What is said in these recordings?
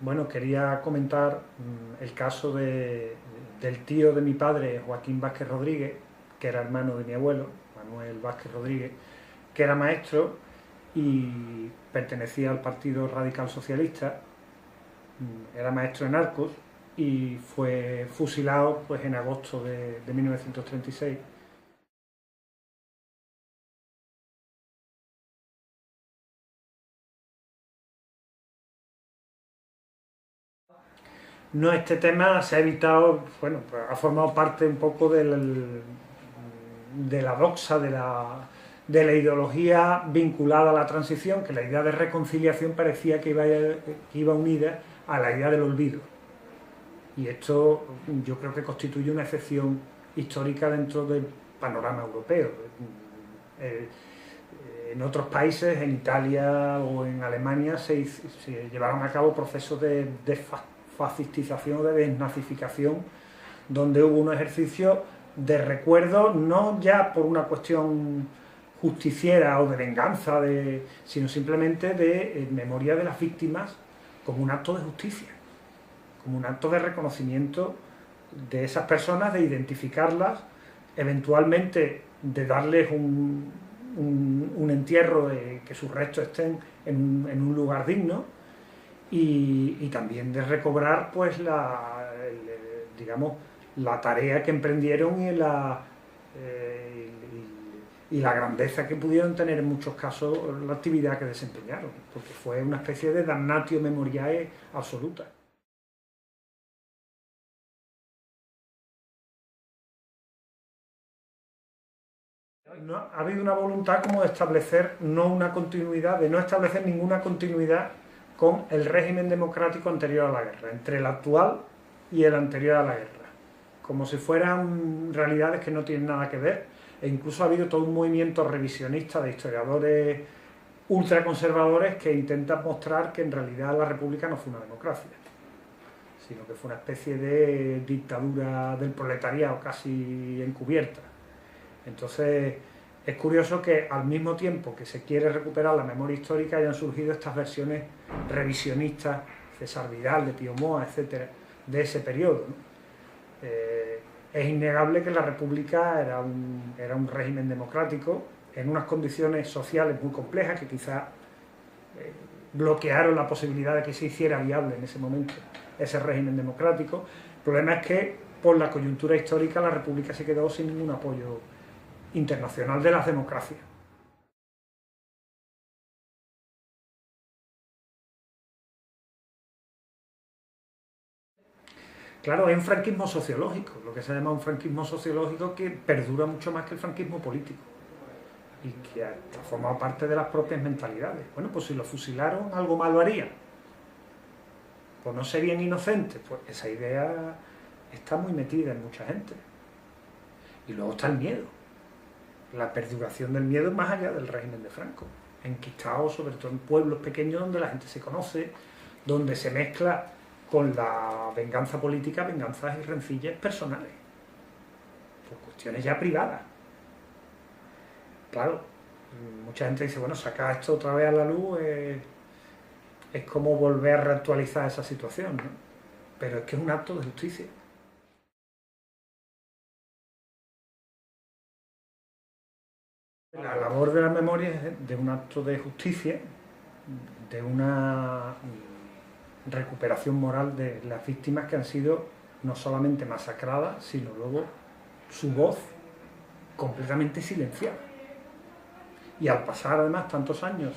Bueno, quería comentar el caso del tío de mi padre, Joaquín Vázquez Rodríguez, que era hermano de mi abuelo, Manuel Vázquez Rodríguez, que era maestro y pertenecía al Partido Radical Socialista, era maestro en Arcos y fue fusilado pues, en agosto de 1936. No, este tema se ha evitado, bueno, pues ha formado parte un poco de la doxa, de la ideología vinculada a la transición, que la idea de reconciliación parecía que iba unida a la idea del olvido. Y esto yo creo que constituye una excepción histórica dentro del panorama europeo. Eh, en otros países, en Italia o en Alemania, se llevaron a cabo procesos de fascistización o de desnazificación, donde hubo un ejercicio de recuerdo, no ya por una cuestión justiciera o de venganza, sino simplemente de memoria de las víctimas como un acto de justicia, como un acto de reconocimiento de esas personas, de identificarlas, eventualmente de darles un entierro, de que sus restos estén en un lugar digno, y también de recobrar pues digamos, la tarea que emprendieron eh, y la grandeza que pudieron tener en muchos casos la actividad que desempeñaron, porque fue una especie de damnatio memoriae absoluta. No, ha habido una voluntad como de establecer no una continuidad, de no establecer ninguna continuidad con el régimen democrático anterior a la guerra, entre el actual y el anterior a la guerra, como si fueran realidades que no tienen nada que ver, e incluso ha habido todo un movimiento revisionista de historiadores ultraconservadores que intentan mostrar que en realidad la República no fue una democracia, sino que fue una especie de dictadura del proletariado casi encubierta. Entonces, es curioso que al mismo tiempo que se quiere recuperar la memoria histórica hayan surgido estas versiones revisionistas, César Vidal, de Pío Moa, etcétera, de ese periodo, ¿no? Es innegable que la República era un régimen democrático en unas condiciones sociales muy complejas que quizás bloquearon la posibilidad de que se hiciera viable en ese momento ese régimen democrático. El problema es que por la coyuntura histórica la República se quedó sin ningún apoyo internacional de las democracias. Claro, hay un franquismo sociológico, lo que se llama un franquismo sociológico que perdura mucho más que el franquismo político y que ha formado parte de las propias mentalidades. Bueno, pues si lo fusilaron, algo malo haría. Pues no serían inocentes. Pues esa idea está muy metida en mucha gente. Y luego está el miedo, la perduración del miedo más allá del régimen de Franco, enquistado sobre todo en pueblos pequeños donde la gente se conoce, donde se mezcla con la venganza política, venganzas y rencillas personales, por cuestiones ya privadas. Claro, mucha gente dice, bueno, sacar esto otra vez a la luz es como volver a reactualizar esa situación, ¿no? Pero es que es un acto de justicia. La labor de la memoria es de un acto de justicia, de una recuperación moral de las víctimas que han sido no solamente masacradas, sino luego su voz completamente silenciada. Y al pasar además tantos años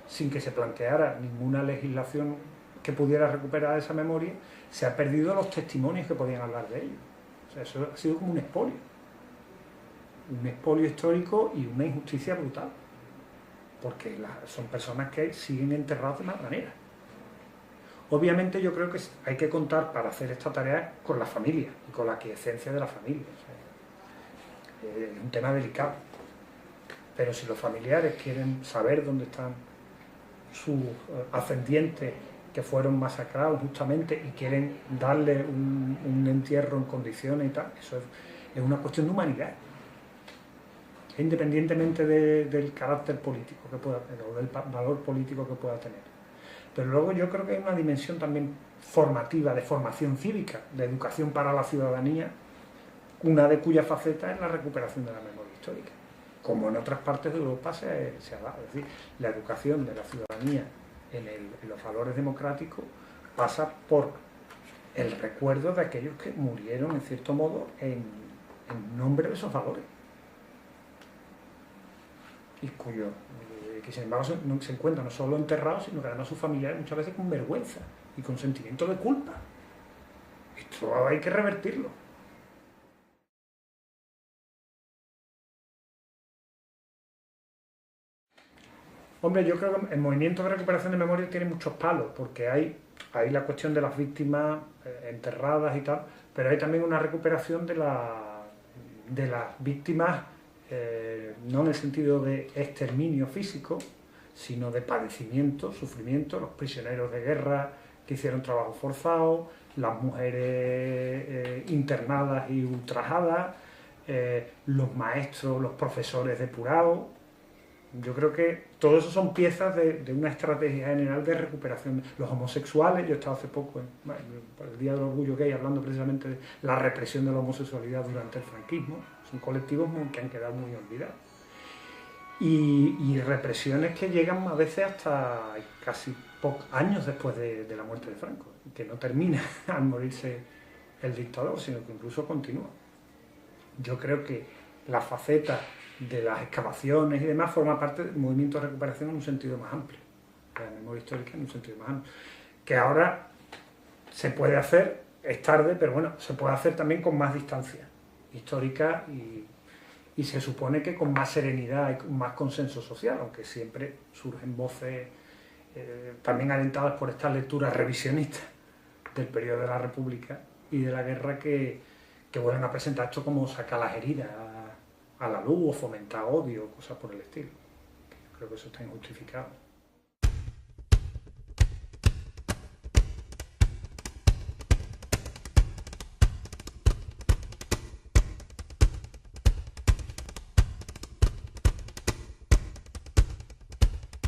sin que se planteara ninguna legislación que pudiera recuperar esa memoria, se han perdido los testimonios que podían hablar de ello. O sea, eso ha sido como un expolio histórico y una injusticia brutal, porque son personas que siguen enterradas de mala manera. Obviamente yo creo que hay que contar para hacer esta tarea con la familia y con la aquiescencia de la familia. O sea, es un tema delicado. Pero si los familiares quieren saber dónde están sus ascendientes que fueron masacrados justamente y quieren darle un entierro en condiciones y tal, eso es una cuestión de humanidad. Independientemente del carácter político que pueda tener o del valor político que pueda tener. Pero luego yo creo que hay una dimensión también formativa, de formación cívica, de educación para la ciudadanía, una de cuyas facetas es la recuperación de la memoria histórica, como en otras partes de Europa se ha dado. Es decir, la educación de la ciudadanía en los valores democráticos pasa por el recuerdo de aquellos que murieron, en cierto modo, en nombre de esos valores. Y que sin embargo se encuentran no solo enterrados, sino que además sus familiares muchas veces con vergüenza y con sentimiento de culpa. Esto hay que revertirlo. Hombre, yo creo que el movimiento de recuperación de memoria tiene muchos palos, porque hay la cuestión de las víctimas enterradas y tal, pero hay también una recuperación de las víctimas, no en el sentido de exterminio físico, sino de padecimiento, sufrimiento, los prisioneros de guerra que hicieron trabajo forzado, las mujeres internadas y ultrajadas, los maestros, los profesores depurados. Yo creo que todo eso son piezas de una estrategia general de recuperación. Los homosexuales, yo he estado hace poco por el Día del Orgullo Gay hablando precisamente de la represión de la homosexualidad durante el franquismo. Son colectivos que han quedado muy olvidados. Y represiones que llegan a veces hasta casi años después de la muerte de Franco, que no termina al morirse el dictador, sino que incluso continúa. Yo creo que la faceta de las excavaciones y demás forma parte del movimiento de recuperación en un sentido más amplio, de la memoria histórica en un sentido más amplio, que ahora se puede hacer, es tarde, pero bueno, se puede hacer también con más distancia histórica y se supone que con más serenidad y con más consenso social, aunque siempre surgen voces también alentadas por estas lecturas revisionistas del periodo de la República y de la guerra que vuelven a presentar esto como sacar las heridas a la luz o fomentar odio, cosas por el estilo. Creo que eso está injustificado.